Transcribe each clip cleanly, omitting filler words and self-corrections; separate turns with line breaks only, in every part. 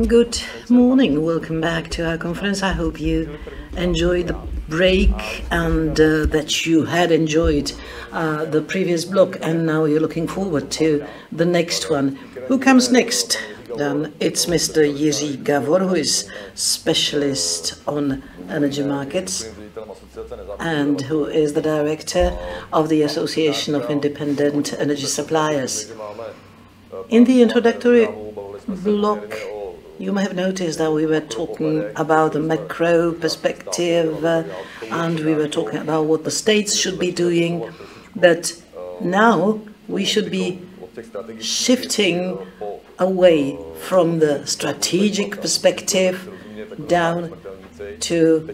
Good morning, welcome back to our conference. I hope you enjoyed the break and that you had enjoyed the previous block, and now you're looking forward to the next one. Who comes next? Then it's Mr. Jiří Gavor, who is specialist on energy markets and who is the director of the Association of Independent Energy Suppliers. In the introductory block, you may have noticed that we were talking about the macro perspective and we were talking about what the states should be doing, but now we should be shifting away from the strategic perspective down to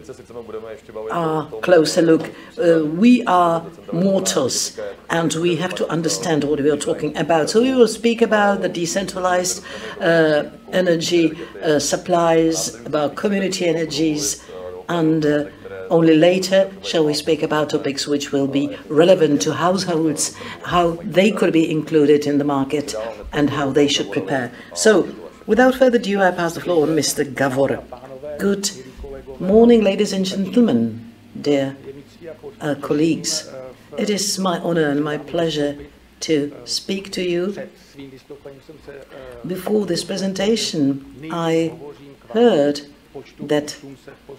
a closer look. We are mortals and we have to understand what we are talking about. So we will speak about the decentralized energy supplies, about community energies, and only later shall we speak about topics which will be relevant to households, how they could be included in the market and how they should prepare. So without further ado, I pass the floor on Mr. Gavor. Good morning, ladies and gentlemen, dear colleagues. It is my honor and my pleasure to speak to you. Before this presentation, I heard that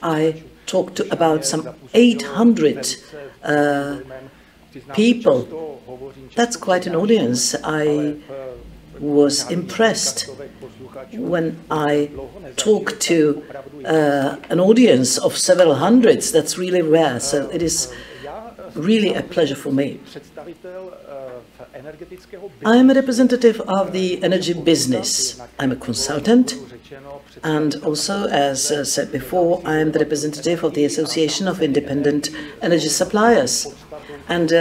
I talked to about some 800 people. That's quite an audience. I was impressed when I talked to an audience of several hundreds. That's really rare, so it is really a pleasure for me. I am a representative of the energy business. I'm a consultant, and also, as said before, I am the representative of the Association of Independent Energy Suppliers. And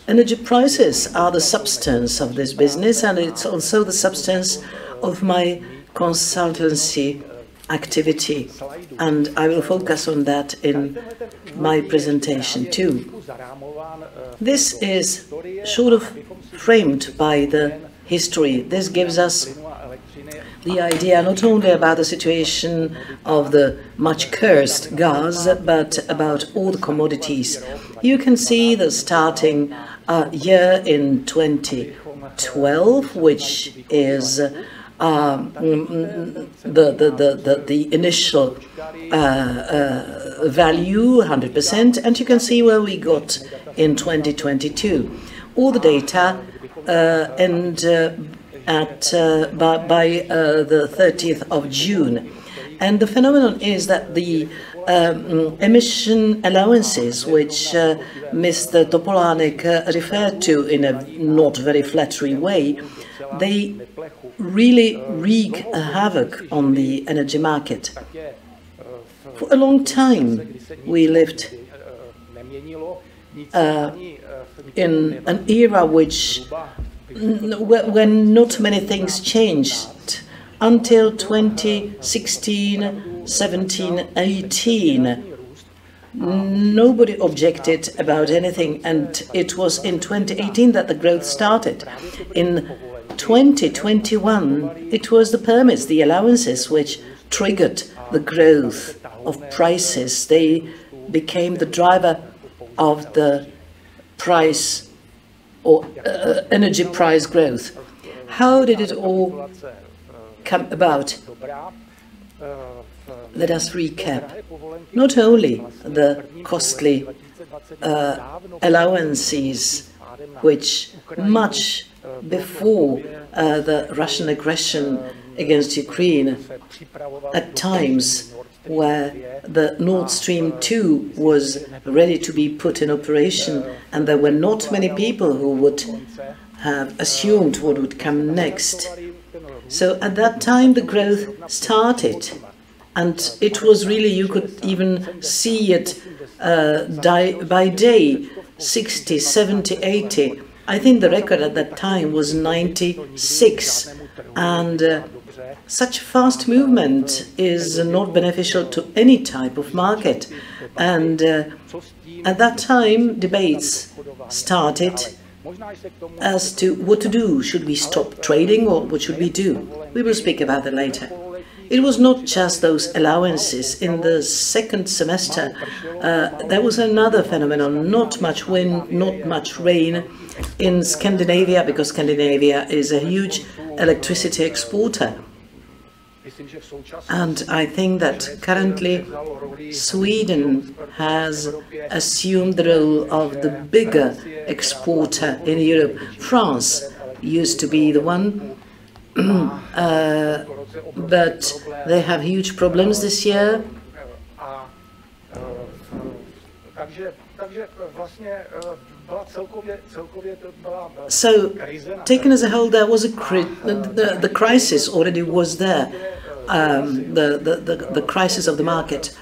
energy prices are the substance of this business, and it's also the substance of my consultancy activity, and I will focus on that in my presentation too. This is sort of framed by the history. This gives us the idea not only about the situation of the much cursed gas, but about all the commodities. You can see the starting year in 2012, which is the initial value, 100%, and you can see where we got in 2022. All the data end by the 30th of June. And the phenomenon is that the emission allowances, which Mr. Topolánek referred to in a not very flattering way, they really wreak havoc on the energy market. For a long time, we lived in an era when not many things changed until 2016, 17, 18. Nobody objected about anything, and it was in 2018 that the growth started. In 2021, it was the permits, the allowances, which triggered the growth of prices. They became the driver of the price or energy price growth. How did it all come about? Let us recap. Not only the costly allowances, which much before the Russian aggression against Ukraine, at times where the Nord Stream 2 was ready to be put in operation, and there were not many people who would have assumed what would come next. So at that time the growth started, and it was really, you could even see it day by day, 60, 70, 80. I think the record at that time was 96, and such fast movement is not beneficial to any type of market. And at that time, debates started as to what to do. Should we stop trading, or what should we do? We will speak about that later. it was not just those allowances. In the second semester, there was another phenomenon, not much wind, not much rain in Scandinavia, because Scandinavia is a huge electricity exporter. And I think that currently Sweden has assumed the role of the bigger exporter in Europe. France used to be the one, but they have huge problems this year. So, taken as a whole, there was the crisis already was there, the crisis of the market,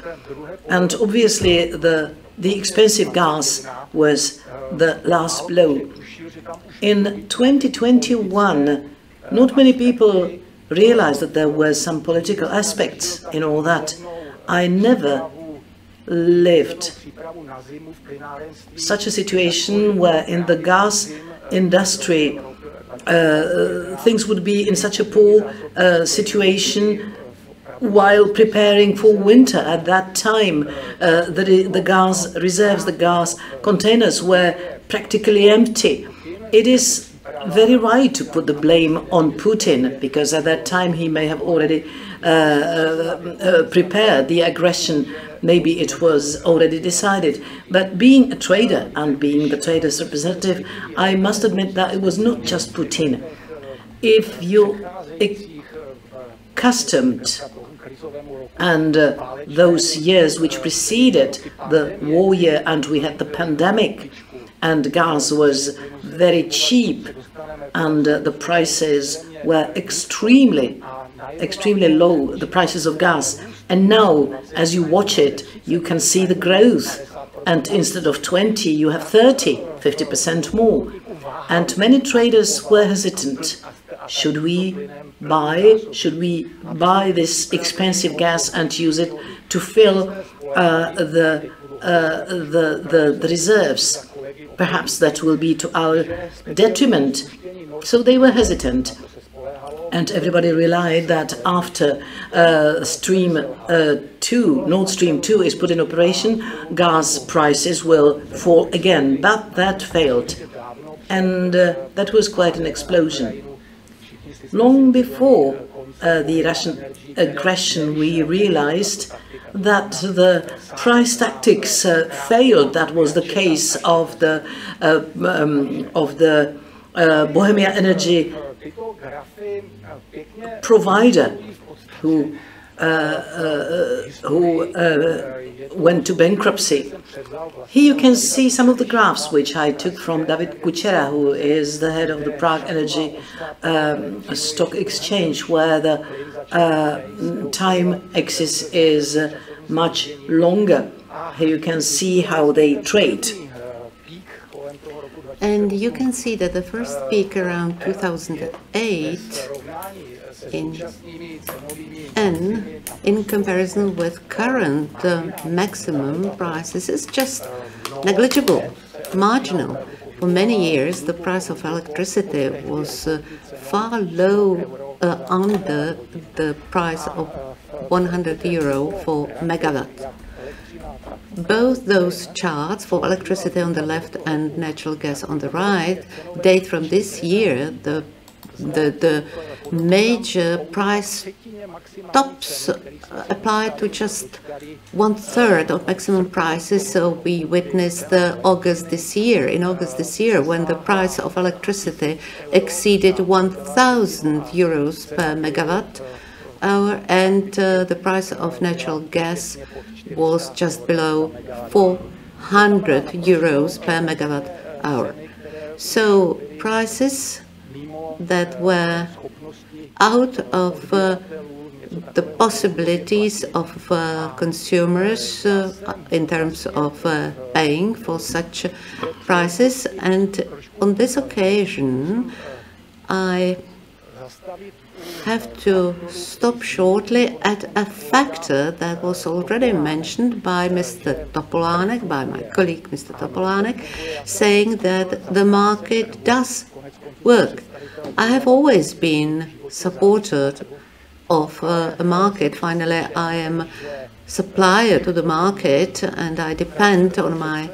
and obviously the expensive gas was the last blow. In 2021, not many people realized that there were some political aspects in all that. I never lived such a situation where in the gas industry things would be in such a poor situation while preparing for winter. At that time, the gas reserves, the gas containers were practically empty. It is very right to put the blame on Putin, because at that time he may have already prepared the aggression. Maybe it was already decided. But being a trader and being the trader's representative, I must admit that it was not just Putin. If you're accustomed, and those years which preceded the war year, and we had the pandemic, and gas was very cheap, and the prices were extremely low, the prices of gas. And now, as you watch it, you can see the growth. And instead of 20, you have 30, 50% more. And many traders were hesitant. Should we buy this expensive gas and use it to fill the reserves? Perhaps that will be to our detriment. So they were hesitant. And everybody relied that after Nord Stream 2 is put in operation, gas prices will fall again. But that failed. And that was quite an explosion. Long before the Russian aggression, we realized that the price tactics failed. That was the case of the Bohemia Energy provider who went to bankruptcy. Here you can see some of the graphs which I took from David Kuchera, who is the head of the Prague Energy Stock Exchange, where the time axis is much longer. Here you can see how they trade.
And you can see that the first peak around 2008 in comparison with current maximum prices is just negligible, marginal. For many years, the price of electricity was far low under the price of 100 euro for megawatt. Both those charts, for electricity on the left and natural gas on the right, date from this year. The major price tops apply to just 1/3 of maximum prices. So we witnessed August this year, when the price of electricity exceeded 1,000 euros per megawatt hour, and the price of natural gas was just below 400 euros per megawatt hour. So prices that were out of the possibilities of consumers in terms of paying for such prices. And on this occasion, I have to stop shortly at a factor that was already mentioned by Mr. Topolánek, by my colleague Mr. Topolánek, saying that the market does work. I have always been supporter of a market. Finally, I am supplier to the market and I depend on my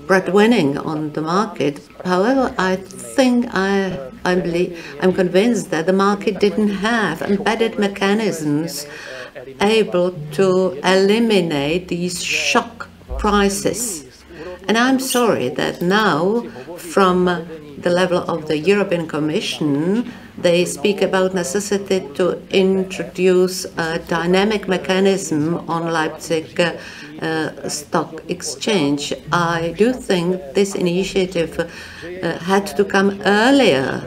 breadwinning on the market. However, I think I'm convinced that the market didn't have embedded mechanisms able to eliminate these shock prices. And I'm sorry that now, from the level of the European Commission, they speak about necessity to introduce a dynamic mechanism on Leipzig stock exchange. I do think this initiative had to come earlier,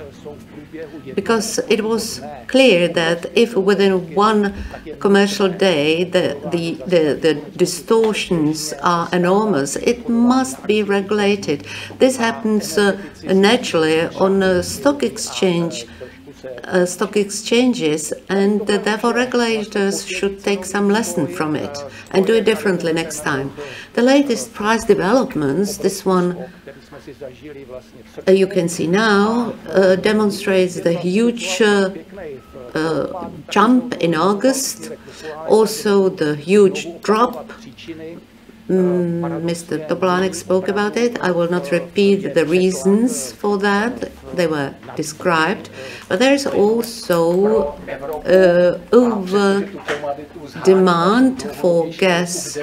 because it was clear that if within one commercial day the distortions are enormous, it must be regulated. This happens naturally on stock exchanges, and therefore regulators should take some lesson from it and do it differently next time. The latest price developments, this one you can see now, demonstrates the huge jump in August, also the huge drop. Mr. Topolánek spoke about it. I will not repeat the reasons for that. They were described. But there is also over demand for gas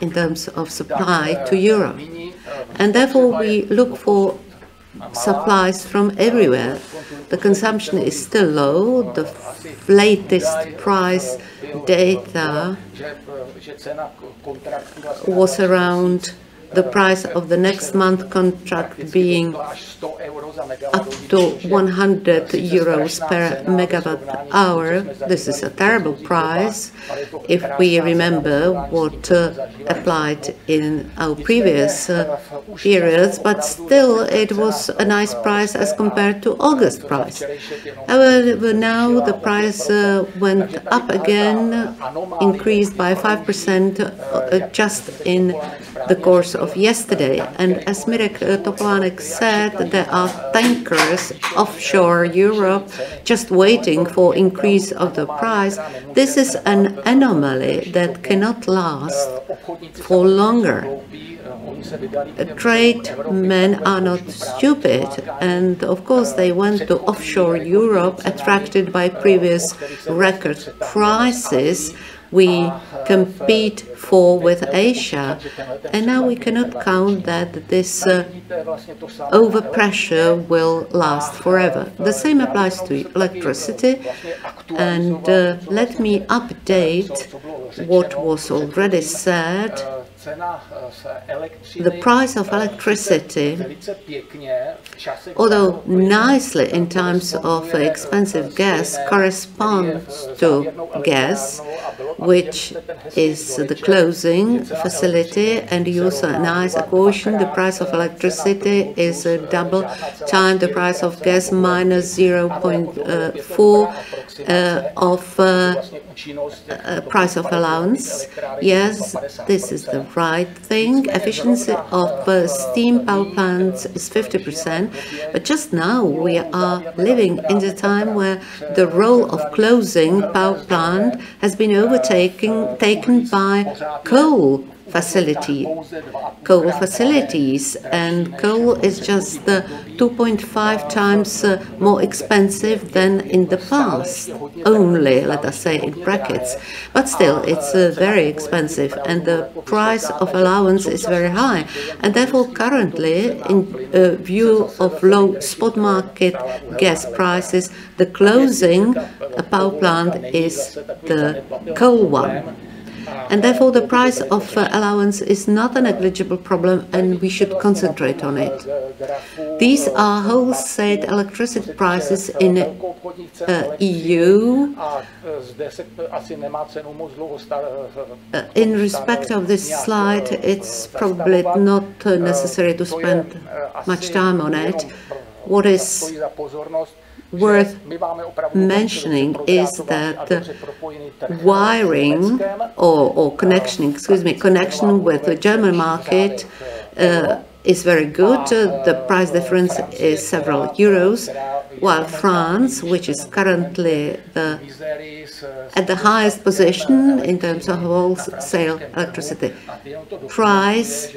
in terms of supply to Europe. And therefore we look for supplies from everywhere. The consumption is still low. The latest price data was around the price of the next month contract being up to 100 euros per megawatt hour. This is a terrible price if we remember what applied in our previous periods, but still it was a nice price as compared to August price. However, now the price went up again, increased by 5% just in the course of yesterday. And as Mirek Topolánek said, there are tankers offshore Europe just waiting for increase of the price. This is an anomaly that cannot last for longer. Trade men are not stupid, and of course they went to offshore Europe attracted by previous record prices we compete for with Asia, and now we cannot count that this overpressure will last forever. The same applies to electricity, and let me update what was already said. The price of electricity, although nicely in terms of expensive gas, corresponds to gas, which is the closing facility, and you use a nice equation. The price of electricity is double time the price of gas minus 0.4 of price of allowance. Yes, this is the right thing. Efficiency of steam power plants is 50%, but just now we are living in the time where the role of closing power plant has been taken by coal facilities, and coal is just 2.5 times more expensive than in the past, only, let us say in brackets, but still it's very expensive, and the price of allowance is very high, and therefore currently, in view of low spot market gas prices, the closing power plant is the coal one. And therefore the price of allowance is not a negligible problem, and we should concentrate on it. These are wholesale electricity prices in EU. In respect of this slide, it's probably not necessary to spend much time on it. What is worth mentioning is that wiring or connection with the German market is very good. The price difference is several euros. while France, which is currently at the highest position in terms of wholesale electricity price,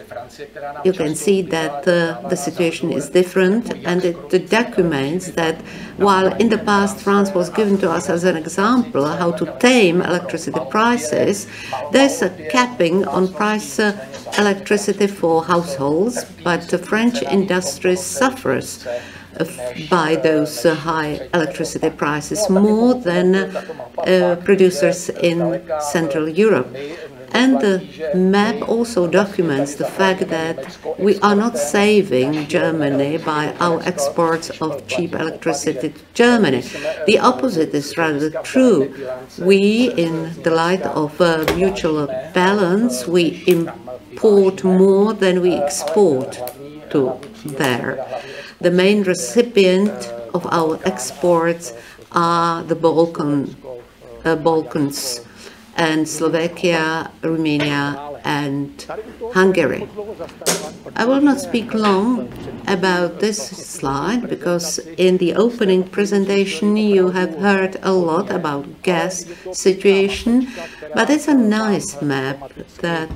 you can see that the situation is different, and it documents that while in the past France was given to us as an example how to tame electricity prices, there's a capping on price electricity for households, but the French industry suffers by those high electricity prices more than producers in Central Europe. And the map also documents the fact that we are not saving Germany by our exports of cheap electricity to Germany. The opposite is rather true. We, in the light of mutual balance, we import more than we export to there. The main recipient of our exports are the Balkans and Slovakia, Romania and Hungary. I will not speak long about this slide because in the opening presentation you have heard a lot about gas situation, but it's a nice map that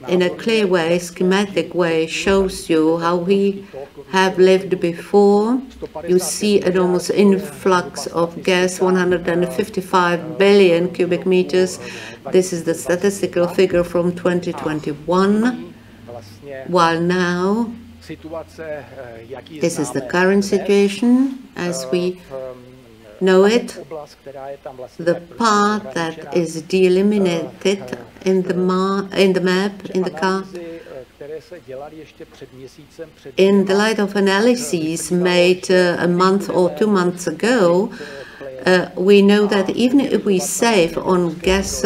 in a clear way, schematic way, shows you how we have lived before. You see an almost influx of gas, 155 billion cubic meters. This is the statistical figure from 2021, while now this is the current situation as we know it. The part that is delimited in the map, in the card, in the light of analyses made a month or 2 months ago, we know that even if we save on gas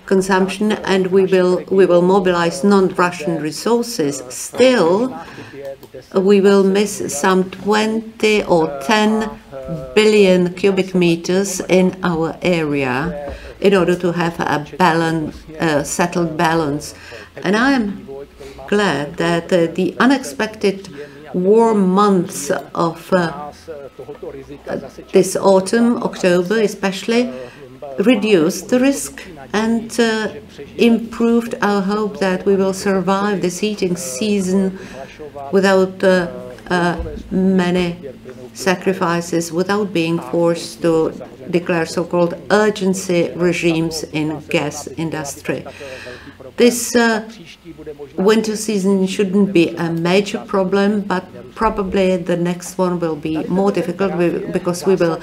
consumption and we will mobilize non-Russian resources, still we will miss some 20 or 10 billion cubic meters in our area in order to have a settled balance. And I am glad that the unexpected warm months of this autumn, October especially, reduced the risk and improved our hope that we will survive this heating season without many sacrifices, without being forced to declare so-called urgency regimes in gas industry. This winter season shouldn't be a major problem, but probably the next one will be more difficult because we will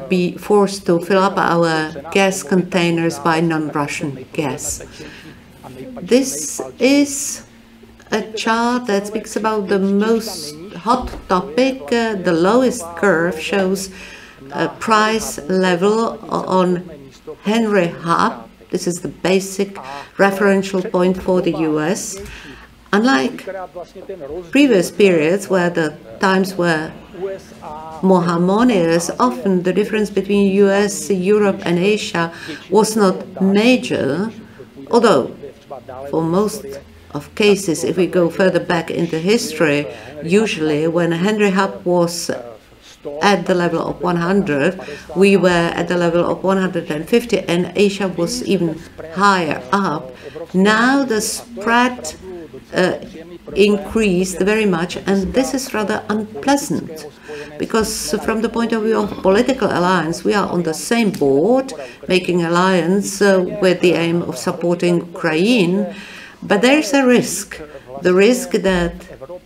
be forced to fill up our gas containers by non-Russian gas. This is a chart that speaks about the most hot topic. The lowest curve shows a price level on Henry Hub. This is the basic referential point for the US. Unlike previous periods where the times were more harmonious, often the difference between US, Europe and Asia was not major, although for most of cases, if we go further back into history, usually when Henry Hub was at the level of 100, we were at the level of 150, and Asia was even higher up. Now the spread increased very much, and this is rather unpleasant, because from the point of view of political alliance, we are on the same board, making alliance with the aim of supporting Ukraine. But there is a risk, the risk that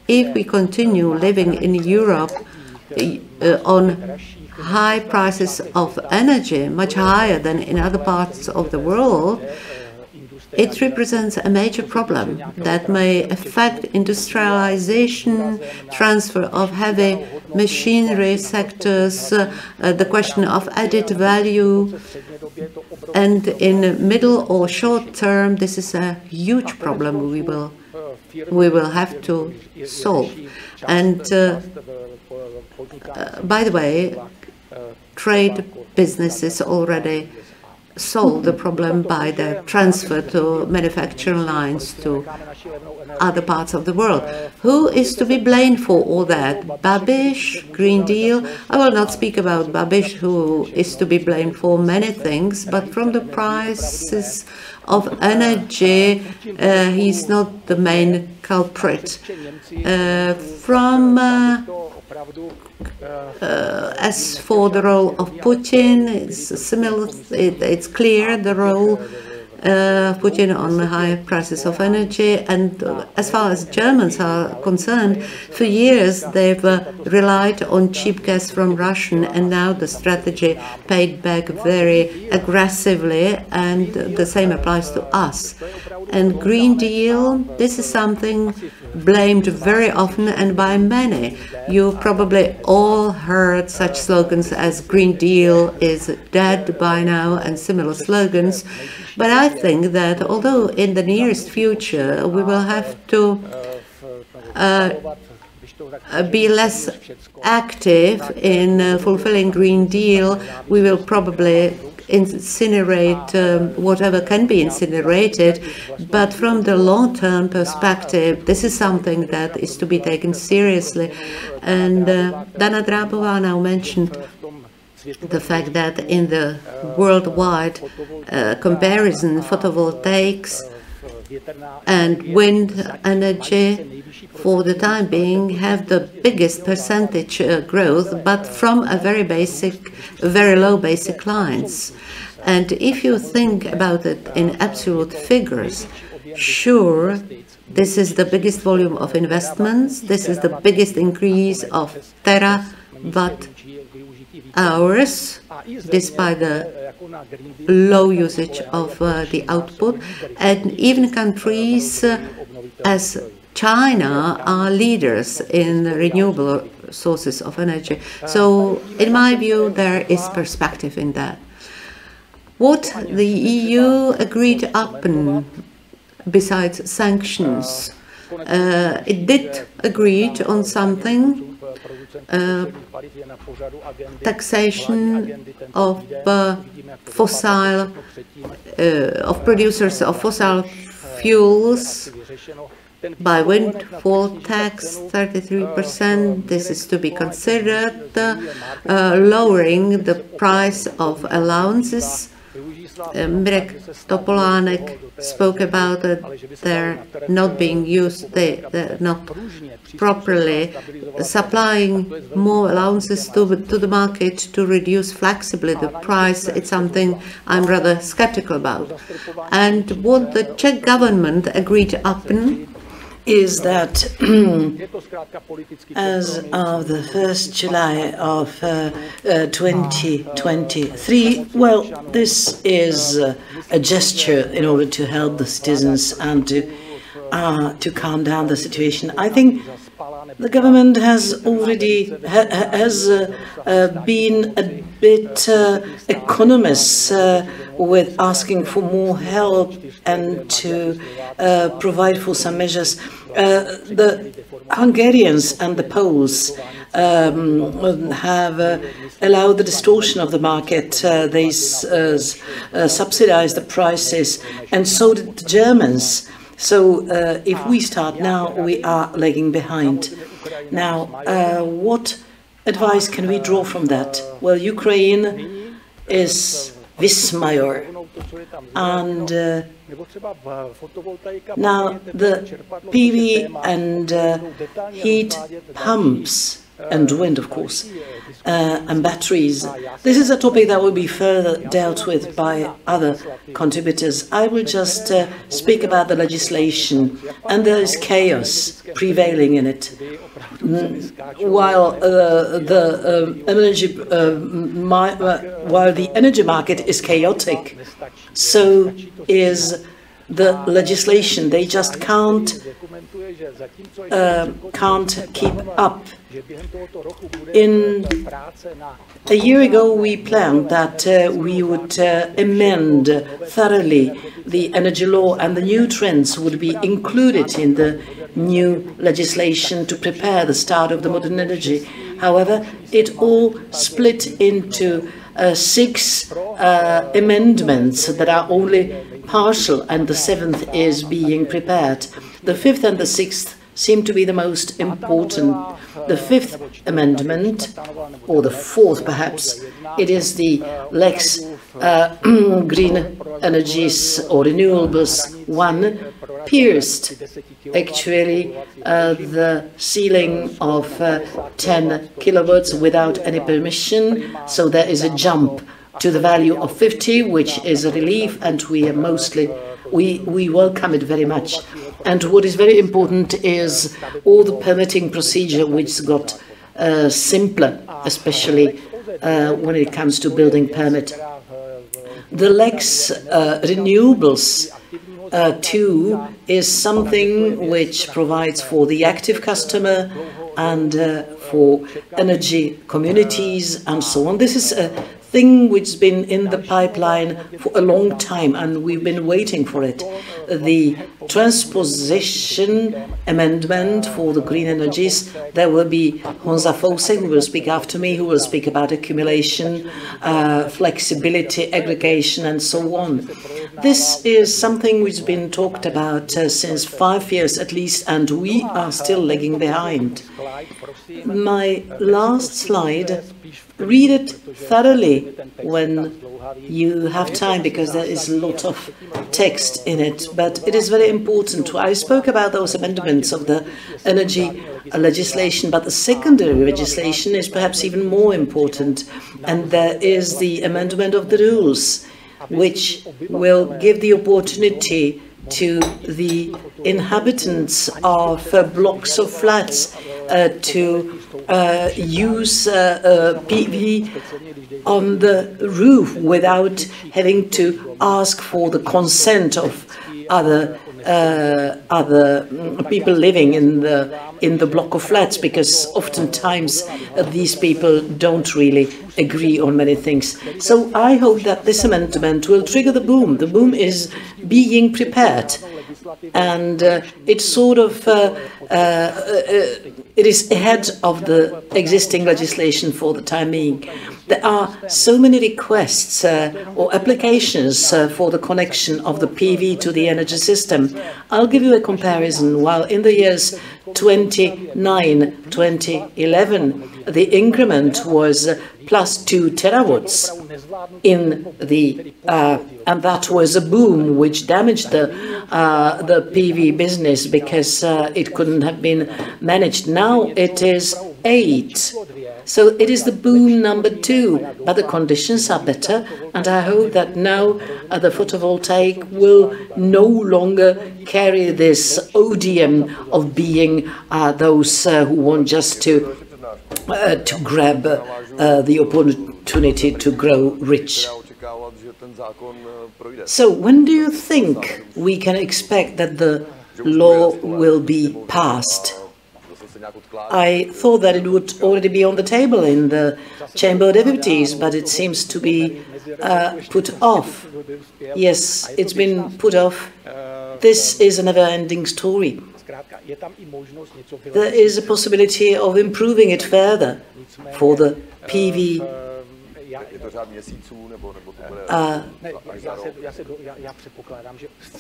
if we continue living in Europe on high prices of energy, much higher than in other parts of the world, it represents a major problem that may affect industrialization, transfer of heavy machinery sectors, the question of added value. And in middle or short term, this is a huge problem we will have to solve. And by the way, trade businesses already solve the problem by the transfer to manufacturing lines to other parts of the world. Who is to be blamed for all that? Babiš, Green Deal? I will not speak about Babiš, who is to be blamed for many things, but from the prices of energy, he's not the main culprit. As for the role of Putin, it's similar. It's clear the role Putin on the high prices of energy. And as far as Germans are concerned, for years they've relied on cheap gas from Russia, and now the strategy paid back very aggressively, and the same applies to us. And Green Deal, this is something blamed very often and by many. You probably all heard such slogans as Green Deal is dead by now and similar slogans. But I think that although in the nearest future we will have to be less active in fulfilling Green Deal, we will probably incinerate whatever can be incinerated, but from the long-term perspective, this is something that is to be taken seriously. And Dana Drábová now mentioned the fact that in the worldwide comparison, photovoltaics and wind energy for the time being have the biggest percentage growth, but from a very low basic lines. And if you think about it in absolute figures, sure, this is the biggest volume of investments, this is the biggest increase of terawatt hours, despite the low usage of the output, and even countries as China are leaders in renewable sources of energy. So, in my view, there is perspective in that. What the EU agreed upon, besides sanctions, it did agree on something, taxation of of producers of fossil fuels by windfall tax, 33%. This is to be considered, lowering the price of allowances. Mirek Topolánek spoke about it. They're not being used, they're not properly supplying more allowances to the market to reduce flexibly the price. It's something I'm rather skeptical about. And what the Czech government agreed upon
is that as of the 1st July of 2023, well, this is a gesture in order to help the citizens and to calm down the situation. I think the government has already been a bit economous with asking for more help and to provide for some measures. The Hungarians and the Poles have allowed the distortion of the market. They subsidized the prices, and so did the Germans. So if we start now, we are lagging behind. Now, what advice can we draw from that? Well, Ukraine is Vismajor, and now the PV and heat pumps and wind, of course, and batteries. This is a topic that will be further dealt with by other contributors. I will just speak about the legislation, and there is chaos prevailing in it. While the energy market is chaotic, so is the legislation. They just can't keep up. A year ago, we planned that we would amend thoroughly the energy law, and the new trends would be included in the new legislation to prepare the start of the modern energy. However, it all split into 6 amendments that are only partial, and the 7th is being prepared. The 5th and the 6th seem to be the most important. The 5th amendment, or the 4th perhaps, it is the Lex Green Energies or Renewables 1, pierced actually the ceiling of 10 kilowatts without any permission. So there is a jump to the value of 50, which is a relief, and we welcome it very much. And what is very important is all the permitting procedure, which got simpler, especially when it comes to building permit. The Lex Renewables 2 is something which provides for the active customer and for energy communities and so on. This is a thing which has been in the pipeline for a long time, and we've been waiting for it. The transposition amendment for the green energies, there will be Honza Fose, who will speak after me, who will speak about accumulation, flexibility, aggregation, and so on. This is something which has been talked about since 5 years at least, and we are still lagging behind. My last slide, read it thoroughly when you have time, because there is a lot of text in it, but it is very important. I spoke about those amendments of the energy legislation, but the secondary legislation is perhaps even more important, and there is the amendment of the rules, which will give the opportunity to the inhabitants of blocks of flats to use PV on the roof without having to ask for the consent of other people living in the block of flats, because oftentimes these people don't really agree on many things. So I hope that this amendment will trigger the boom. The boom is being prepared, and it's sort of it is ahead of the existing legislation for the time being. There are so many requests or applications for the connection of the PV to the energy system. I'll give you a comparison. While in the years 2009-2011, the increment was plus 2 terawatts in the and that was a boom which damaged the PV business, because it couldn't have been managed. Now it is 8. So it is the boom number 2, but the conditions are better, and I hope that now the photovoltaic will no longer carry this odium of being those who want just to grab the opportunity to grow rich. So when do you think we can expect that the law will be passed? I thought that it would already be on the table in the Chamber of Deputies, but it seems to be put off. Yes, it's been put off. This is a never-ending story. There is a possibility of improving it further for the PV.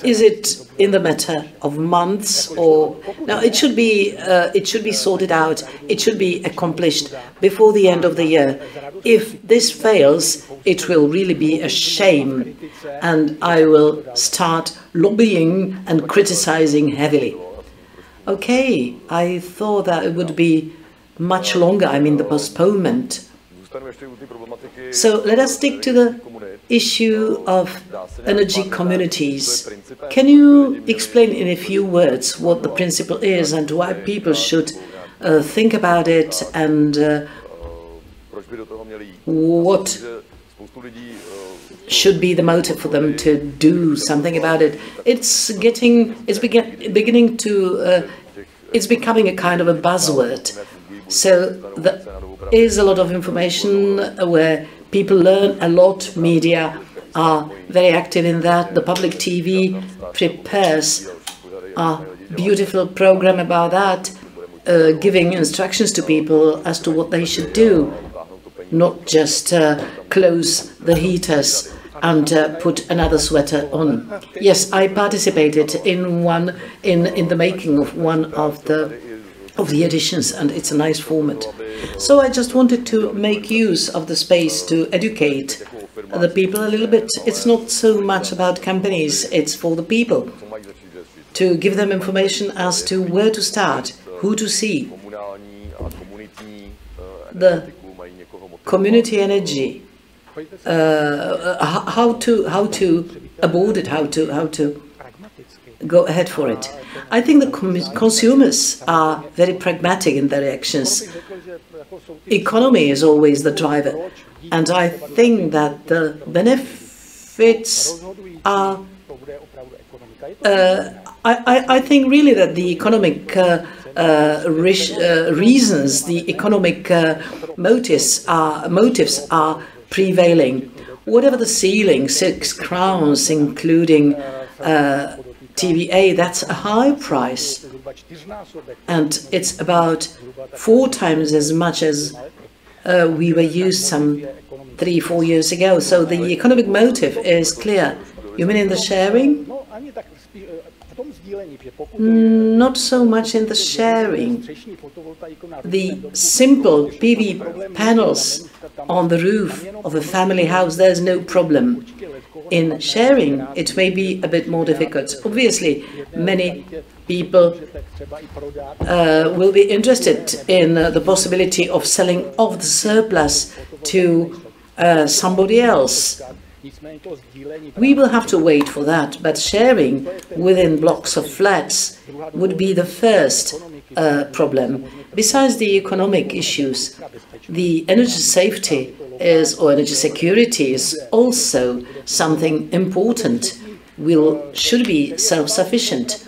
Is it in the matter of months, or no? It should be sorted out. It should be accomplished before the end of the year. If this fails, it will really be a shame, and I will start lobbying and criticizing heavily. Okay, I thought that it would be much longer. I mean, the postponement. So let us stick to the issue of energy communities. Can you explain in a few words what the principle is and why people should think about it, and what should be the motive for them to do something about it? It's becoming a kind of a buzzword. So there is a lot of information where people learn a lot. Media are very active in that. The public TV prepares a beautiful program about that, giving instructions to people as to what they should do. not just close the heaters and put another sweater on. Yes, I participated in the making of one of the editions, and it's a nice format. So I just wanted to make use of the space to educate the people a little bit. It's not so much about companies, it's for the people, to give them information as to where to start, who to see. The community energy, how to aboard it, how to go ahead for it. I think the consumers are very pragmatic in their reactions. Economy is always the driver, and I think that the benefits are I think really that the economic reasons, the economic motives are prevailing. Whatever the ceiling, 6 crowns, including TVA, that's a high price, and it's about 4 times as much as we were used some 3-4 years ago. So the economic motive is clear. You mean in the sharing? Not so much in the sharing. The simple PV panels on the roof of a family house, there's no problem. In sharing, it may be a bit more difficult. Obviously, many people will be interested in the possibility of selling off the surplus to somebody else. We will have to wait for that, but sharing within blocks of flats would be the first problem. Besides the economic issues, the energy safety or energy security is also something important. Should be self-sufficient,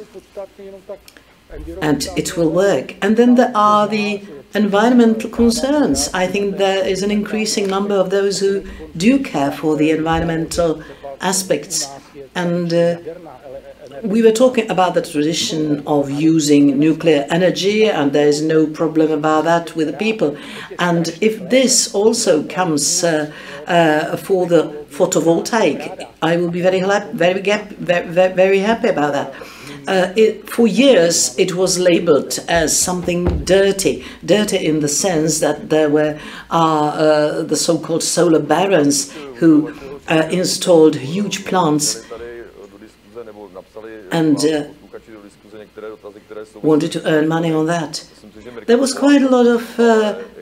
and it will work. And then there are the environmental concerns. I think there is an increasing number of those who do care for the environmental aspects. And we were talking about the tradition of using nuclear energy, and there is no problem about that with the people. And if this also comes for the photovoltaic, I will be very happy about that. For years it was labeled as something dirty in the sense that there were the so-called solar barons who installed huge plants and wanted to earn money on that. There was quite a lot of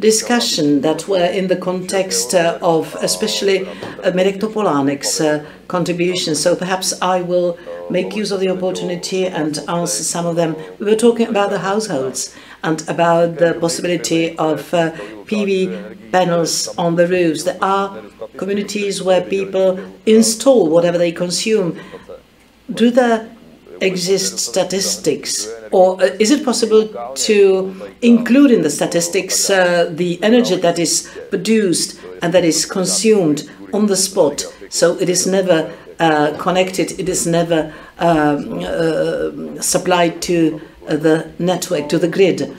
discussion that were in the context of especially Mirek Topolánik's contribution, so perhaps I will make use of the opportunity and answer some of them. We were talking about the households and about the possibility of PV panels on the roofs. There are communities where people install whatever they consume. Do there exist statistics, or is it possible to include in the statistics the energy that is produced and that is consumed on the spot, so it is never connected, it is never supplied to the network, to the grid?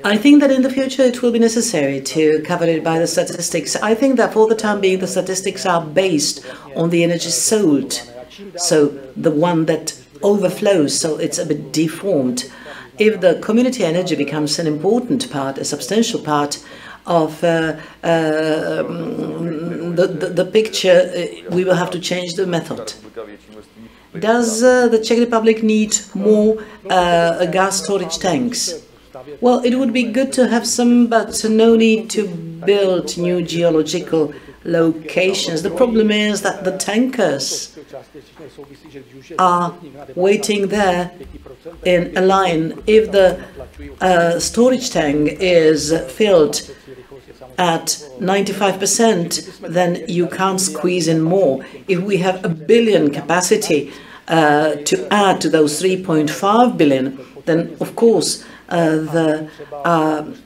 I think that in the future it will be necessary to cover it by the statistics. I think that for the time being the statistics are based on the energy sold, so the one that overflows, so it's a bit deformed. If the community energy becomes an important part, a substantial part of the picture, we will have to change the method. Does the Czech Republic need more gas storage tanks? Well, it would be good to have some, but no need to build new geological locations. The problem is that the tankers are waiting there in a line. If the storage tank is filled at 95%, then you can't squeeze in more. If we have 1 billion capacity to add to those 3.5 billion, then of course the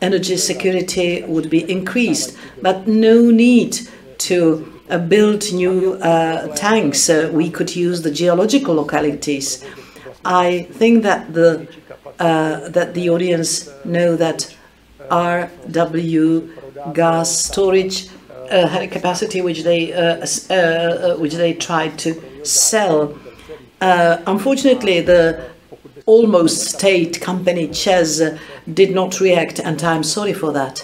energy security would be increased, but no need to build new tanks. We could use the geological localities. I think that the audience know that RW gas storage had a capacity which they tried to sell. Unfortunately, the almost state company ČEZ did not react, and I'm sorry for that.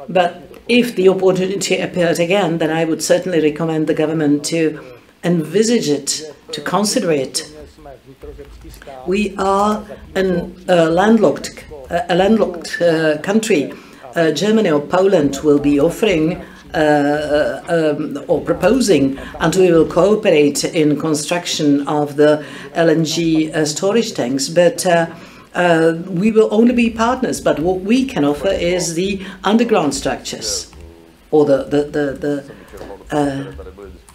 But if the opportunity appeared again, then I would certainly recommend the government to envisage it, to consider it. We are a landlocked country. Germany or Poland will be offering or proposing, and we will cooperate in construction of the LNG storage tanks. But we will only be partners. But what we can offer is the underground structures, or the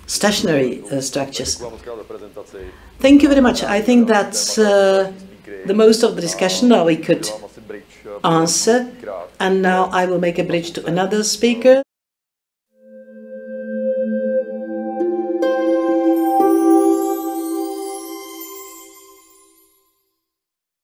stationary structures. Thank you very much. I think that's the most of the discussion that we could answer. And now I will make a bridge to another speaker.